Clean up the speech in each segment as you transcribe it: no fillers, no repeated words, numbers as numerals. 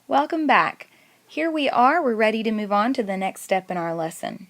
Welcome back. Here we are, we're ready to move on to the next step in our lesson.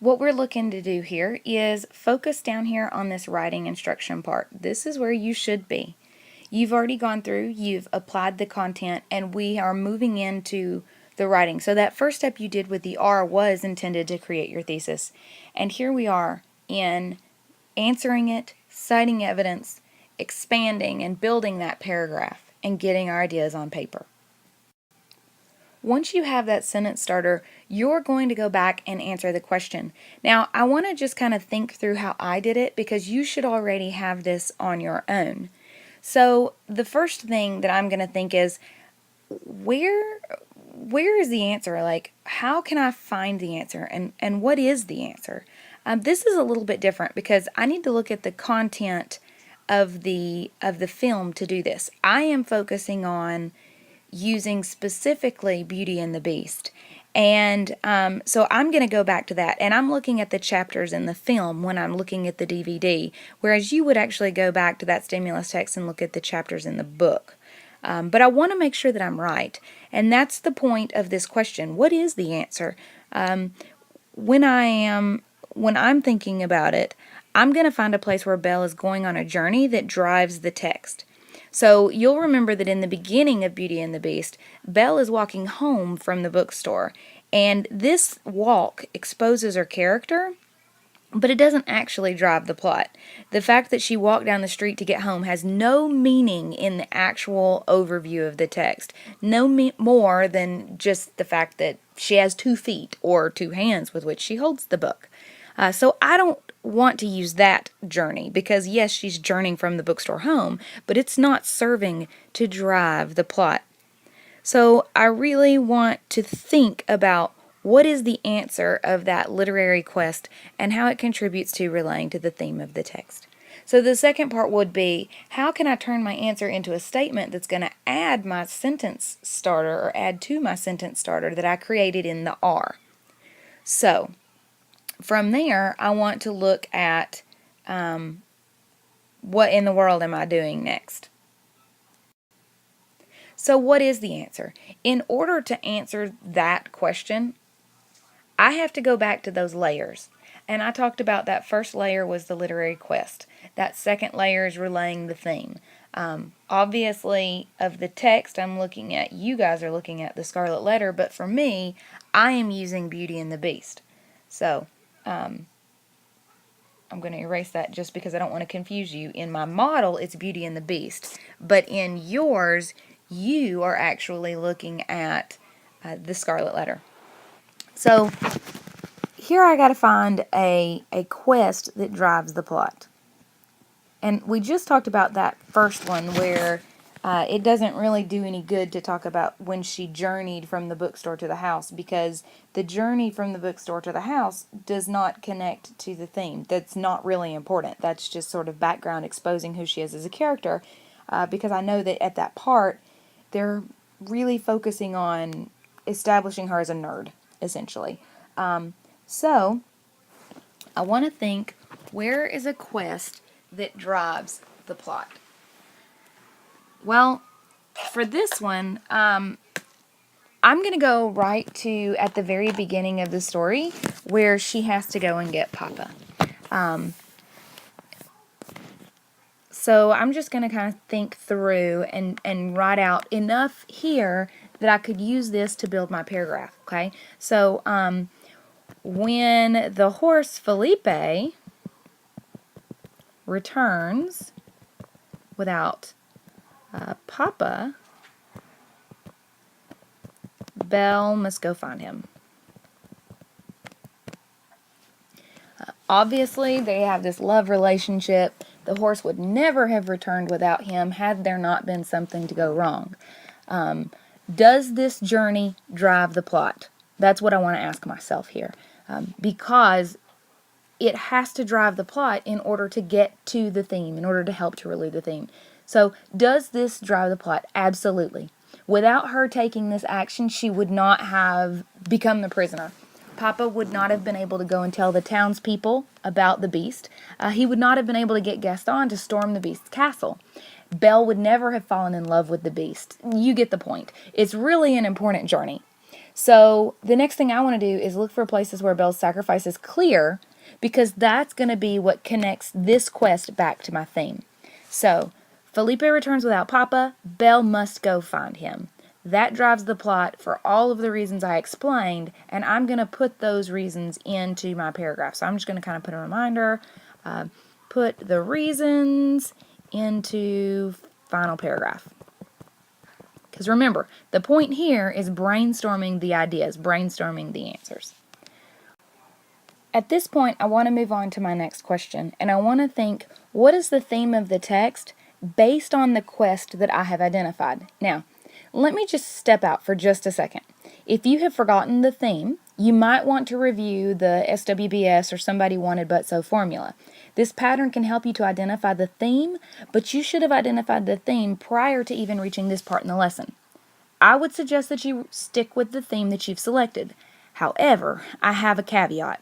What we're looking to do here is focus down here on this writing instruction part. This is where you should be. You've already gone through, you've applied the content, and we are moving into the writing. So that first step you did with the R was intended to create your thesis. And here we are in answering it, citing evidence, expanding and building that paragraph, and getting our ideas on paper. Once you have that sentence starter, you're going to go back and answer the question. Now, I want to just kind of think through how I did it because you should already have this on your own. So the first thing that I'm going to think is, where is the answer? Like, how can I find the answer? And what is the answer? This is a little bit different because I need to look at the content of the film to do this. I am focusing on using specifically Beauty and the Beast. And so I'm going to go back to that, and I'm looking at the chapters in the film when I'm looking at the DVD, whereas you would actually go back to that stimulus text and look at the chapters in the book. But I want to make sure that I'm right, and that's the point of this question. What is the answer? When I'm thinking about it, I'm going to find a place where Belle is going on a journey that drives the text. So you'll remember that in the beginning of Beauty and the Beast, Belle is walking home from the bookstore, and this walk exposes her character, but it doesn't actually drive the plot. The fact that she walked down the street to get home has no meaning in the actual overview of the text. No more than just the fact that she has 2 feet or 2 hands with which she holds the book. So I don't want to use that journey because, yes, she's journeying from the bookstore home, but it's not serving to drive the plot. So I really want to think about what is the answer of that literary quest and how it contributes to relaying to the theme of the text. So the second part would be, how can I turn my answer into a statement that's going to add my sentence starter or add to my sentence starter that I created in the R? So from there, I want to look at what in the world am I doing next? So what is the answer? In order to answer that question, I have to go back to those layers. And I talked about that first layer was the literary quest. That second layer is relaying the theme. Obviously, of the text I'm looking at, you guys are looking at the Scarlet Letter, but for me, I am using Beauty and the Beast. So, I'm going to erase that just because I don't want to confuse you. In my model, it's Beauty and the Beast. But in yours, you are actually looking at the Scarlet Letter. So here I got to find a quest that drives the plot. And we just talked about that first one where it doesn't really do any good to talk about when she journeyed from the bookstore to the house, because the journey from the bookstore to the house does not connect to the theme. That's not really important. That's just sort of background exposing who she is as a character, because I know that at that part they're really focusing on establishing her as a nerd, essentially. So I want to think, where is a quest that drives the plot? Well, for this one, I'm going to go right to at the very beginning of the story where she has to go and get Papa. So I'm just going to kind of think through and write out enough here that I could use this to build my paragraph, okay? So when the horse Felipe returns without Papa, Belle must go find him. Obviously, they have this love relationship. The horse would never have returned without him had there not been something to go wrong. Does this journey drive the plot? That's what I want to ask myself here. Because it has to drive the plot in order to get to the theme, in order to help to relay the theme. So, does this drive the plot? Absolutely. Without her taking this action, she would not have become the prisoner. Papa would not have been able to go and tell the townspeople about the beast. He would not have been able to get Gaston to storm the beast's castle. Belle would never have fallen in love with the Beast. You get the point. It's really an important journey. So the next thing I want to do is look for places where Belle's sacrifice is clear, because that's going to be what connects this quest back to my theme. So Felipe returns without Papa. Belle must go find him. That drives the plot for all of the reasons I explained, and I'm going to put those reasons into my paragraph. So I'm just going to kind of put a reminder, put the reasons into final paragraph. Because remember, the point here is brainstorming the ideas, brainstorming the answers. At this point, I want to move on to my next question, and I want to think, what is the theme of the text based on the quest that I have identified? Now, let me just step out for just a second. If you have forgotten the theme, you might want to review the SWBS or Somebody Wanted But So formula. This pattern can help you to identify the theme, but you should have identified the theme prior to even reaching this part in the lesson. I would suggest that you stick with the theme that you've selected. However, I have a caveat.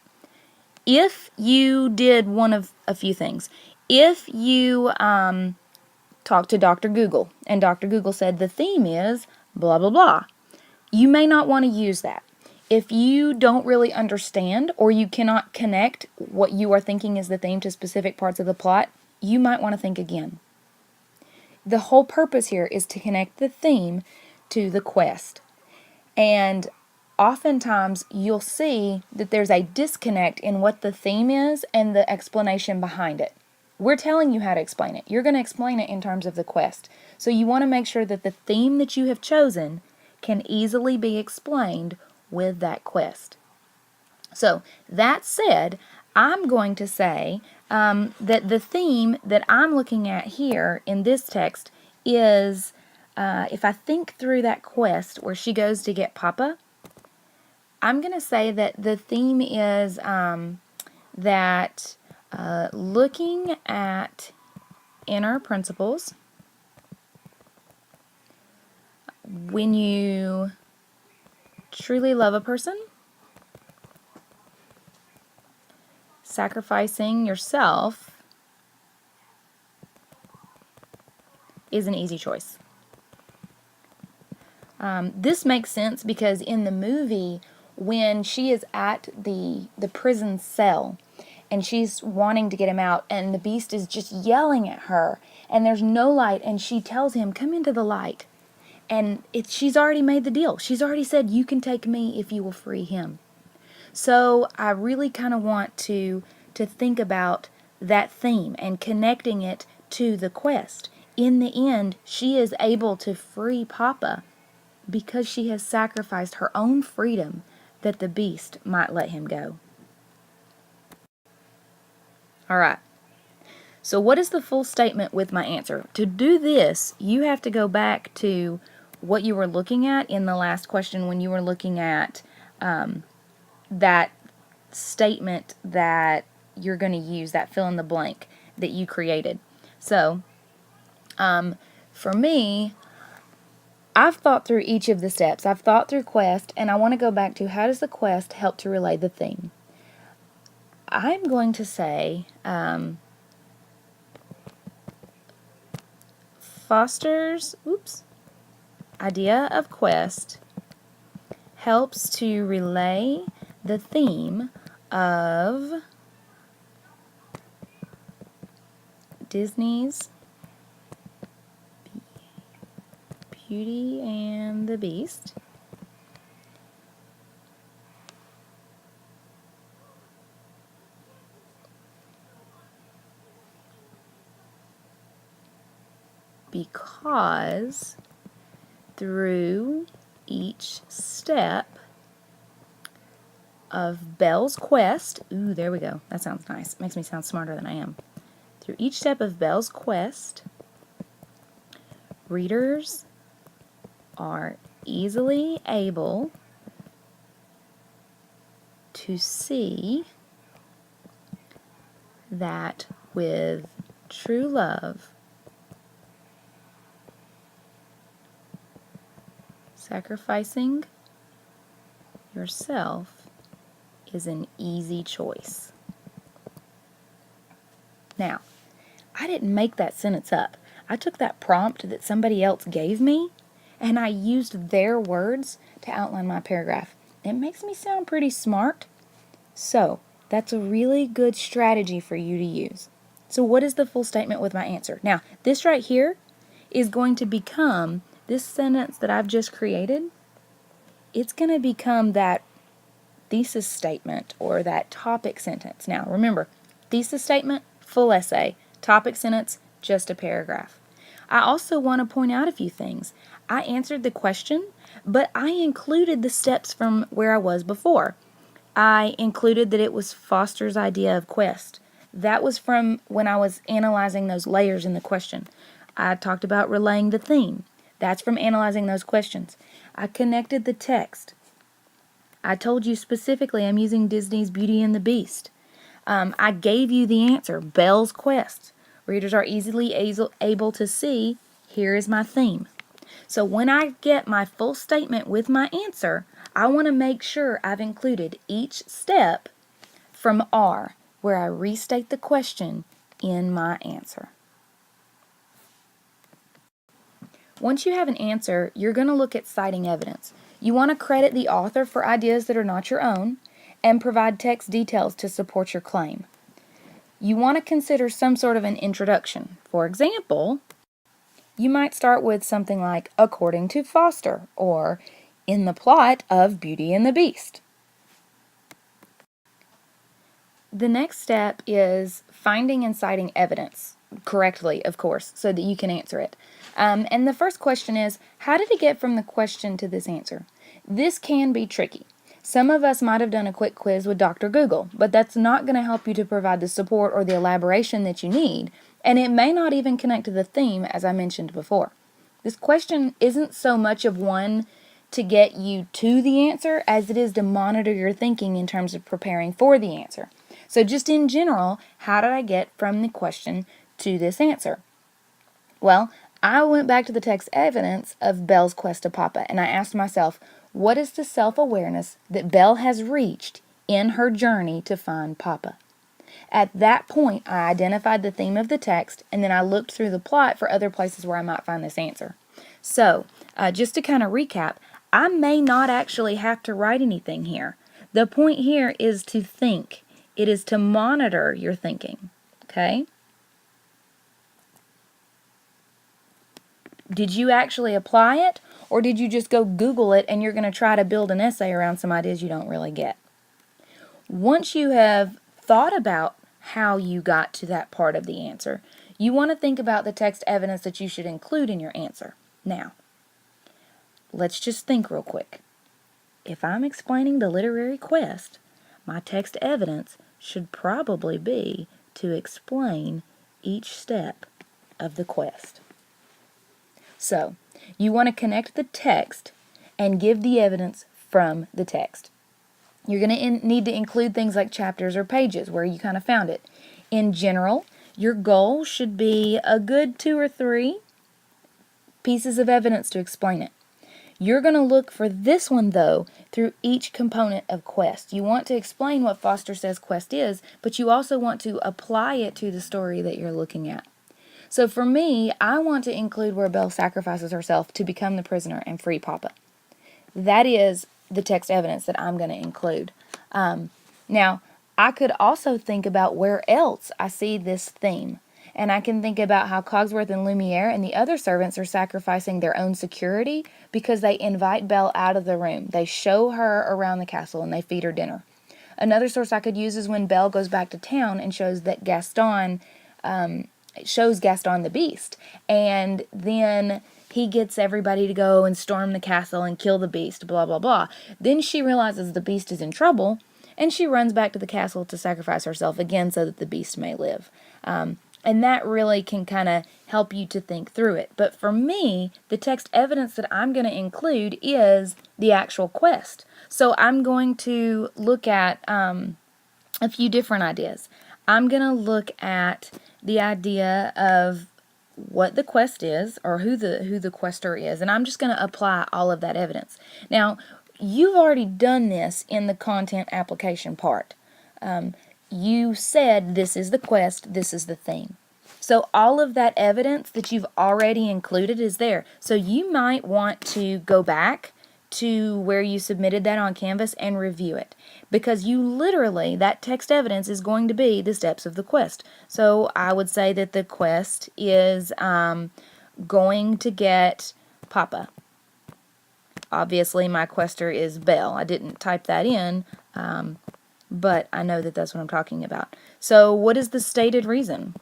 If you did one of a few things, if you talked to Dr. Google and Dr. Google said the theme is blah, blah, blah, you may not want to use that. If you don't really understand or you cannot connect what you are thinking is the theme to specific parts of the plot, you might want to think again. The whole purpose here is to connect the theme to the quest. And oftentimes you'll see that there's a disconnect in what the theme is and the explanation behind it. We're telling you how to explain it. You're going to explain it in terms of the quest. So you want to make sure that the theme that you have chosen can easily be explained with that quest. So that said, I'm going to say that the theme that I'm looking at here in this text is, if I think through that quest where she goes to get Papa, I'm going to say that the theme is that looking at inner principles, when you truly love a person, sacrificing yourself is an easy choice. This makes sense because in the movie, when she is at the prison cell and she's wanting to get him out and the Beast is just yelling at her and there's no light and she tells him, come into the light. And she's already made the deal. She's already said, you can take me if you will free him. So I really kind of want to think about that theme and connecting it to the quest. In the end, she is able to free Papa because she has sacrificed her own freedom that the Beast might let him go. All right. So what is the full statement with my answer? To do this, you have to go back to what you were looking at in the last question when you were looking at that statement that you're going to use, that fill in the blank that you created. So for me, I've thought through each of the steps. I've thought through quest, and I want to go back to how does the quest help to relay the theme. I'm going to say Foster's idea of quest helps to relay the theme of Disney's Beauty and the Beast because through each step of Belle's quest, there we go, that sounds nice, makes me sound smarter than I am. Through each step of Belle's quest, readers are easily able to see that with true love, sacrificing yourself is an easy choice. Now, I didn't make that sentence up. I took that prompt that somebody else gave me and I used their words to outline my paragraph. It makes me sound pretty smart. So, that's a really good strategy for you to use. So, what is the full statement with my answer? Now, this right here is going to become this sentence that I've just created. It's going to become that thesis statement or that topic sentence. Now, remember, thesis statement, full essay, topic sentence, just a paragraph. I also want to point out a few things. I answered the question, but I included the steps from where I was before. I included that it was Foster's idea of quest. That was from when I was analyzing those layers in the question. I talked about relaying the theme. That's from analyzing those questions. I connected the text. I told you specifically I'm using Disney's Beauty and the Beast. I gave you the answer, Belle's Quest. Readers are easily able to see, here is my theme. So when I get my full statement with my answer, I want to make sure I've included each step from R, where I restate the question in my answer. Once you have an answer, you're going to look at citing evidence. You want to credit the author for ideas that are not your own and provide text details to support your claim. You want to consider some sort of an introduction. For example, you might start with something like, according to Foster, or in the plot of Beauty and the Beast. The next step is finding and citing evidence, correctly, of course, so that you can answer it. And the first question is, how did it get from the question to this answer? This can be tricky. Some of us might have done a quick quiz with Dr. Google, but that's not going to help you to provide the support or the elaboration that you need, and it may not even connect to the theme, as I mentioned before. This question isn't so much of one to get you to the answer as it is to monitor your thinking in terms of preparing for the answer. So just in general, how did I get from the question to this answer? Well, I went back to the text evidence of Belle's quest to Papa, and I asked myself, what is the self-awareness that Belle has reached in her journey to find Papa? At that point, I identified the theme of the text, and then I looked through the plot for other places where I might find this answer. So, just to kind of recap, I may not actually have to write anything here. The point here is to think. It is to monitor your thinking, okay? Did you actually apply it, or did you just go Google it and you're going to try to build an essay around some ideas you don't really get? Once you have thought about how you got to that part of the answer, you want to think about the text evidence that you should include in your answer. Now, let's just think real quick. If I'm explaining the literary quest, my text evidence should probably be to explain each step of the quest. So, you want to connect the text and give the evidence from the text. You're going to need to include things like chapters or pages where you kind of found it. In general, your goal should be a good 2 or 3 pieces of evidence to explain it. You're going to look for this one, though, through each component of quest. You want to explain what Foster says quest is, but you also want to apply it to the story that you're looking at. So for me, I want to include where Belle sacrifices herself to become the prisoner and free Papa. That is the text evidence that I'm going to include. Now, I could also think about where else I see this theme. And I can think about how Cogsworth and Lumiere and the other servants are sacrificing their own security because they invite Belle out of the room. They show her around the castle and they feed her dinner. Another source I could use is when Belle goes back to town and shows Gaston the Beast. And then he gets everybody to go and storm the castle and kill the Beast, blah, blah, blah. Then she realizes the Beast is in trouble, and she runs back to the castle to sacrifice herself again so that the Beast may live. And that really can kind of help you to think through it. But for me, the text evidence that I'm going to include is the actual quest. So I'm going to look at a few different ideas. I'm going to look at the idea of what the quest is, or who the quester is, and I'm just going to apply all of that evidence. Now, you've already done this in the content application part. You said this is the quest, this is the theme. So all of that evidence that you've already included is there. So you might want to go back to where you submitted that on Canvas and review it, because you literally, that text evidence is going to be the steps of the quest. So I would say that the quest is going to get Papa. Obviously my quester is Belle. I didn't type that in, but I know that that's what I'm talking about. So what is the stated reason?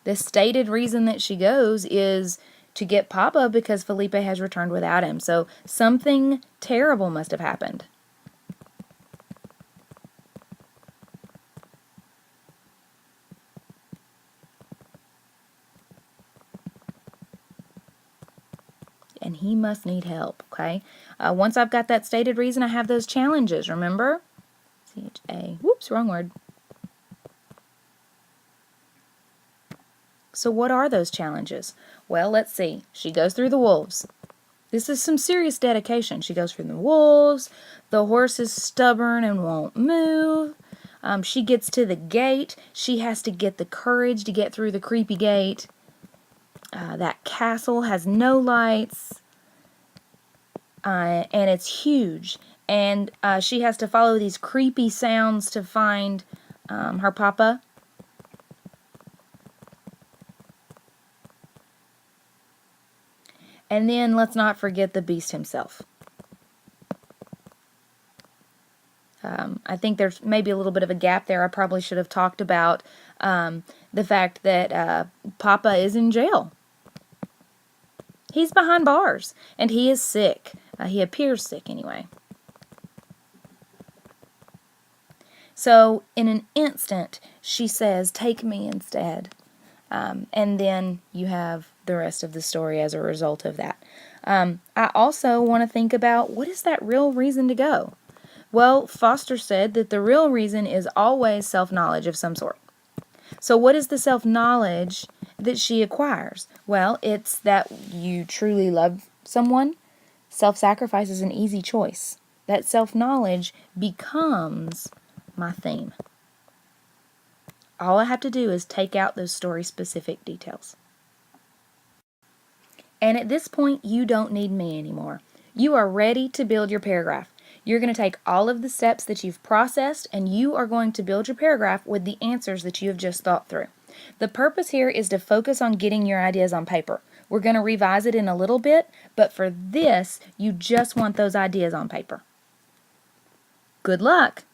The stated reason that she goes is to get Papa because Felipe has returned without him. So something terrible must have happened. And he must need help, okay? Once I've got that stated reason, I have those challenges, remember? C-H-A, whoops, wrong word. So what are those challenges? Well, let's see. She goes through the wolves. This is some serious dedication. She goes through the wolves. The horse is stubborn and won't move. She gets to the gate. She has to get the courage to get through the creepy gate. That castle has no lights, and it's huge. And she has to follow these creepy sounds to find her Papa. And then let's not forget the beast himself. I think there's maybe a little bit of a gap there. I probably should have talked about the fact that Papa is in jail. He's behind bars, and he is sick. He appears sick anyway. So in an instant, she says, "Take me instead." And then you have the rest of the story as a result of that. I also want to think about, what is that real reason to go? Well, Foster said that the real reason is always self-knowledge of some sort. So what is the self-knowledge that she acquires? Well, it's that you truly love someone. Self-sacrifice is an easy choice. That self-knowledge becomes my theme. All I have to do is take out those story-specific details. And at this point, you don't need me anymore. You are ready to build your paragraph. You're going to take all of the steps that you've processed, and you are going to build your paragraph with the answers that you have just thought through. The purpose here is to focus on getting your ideas on paper. We're going to revise it in a little bit, but for this, you just want those ideas on paper. Good luck!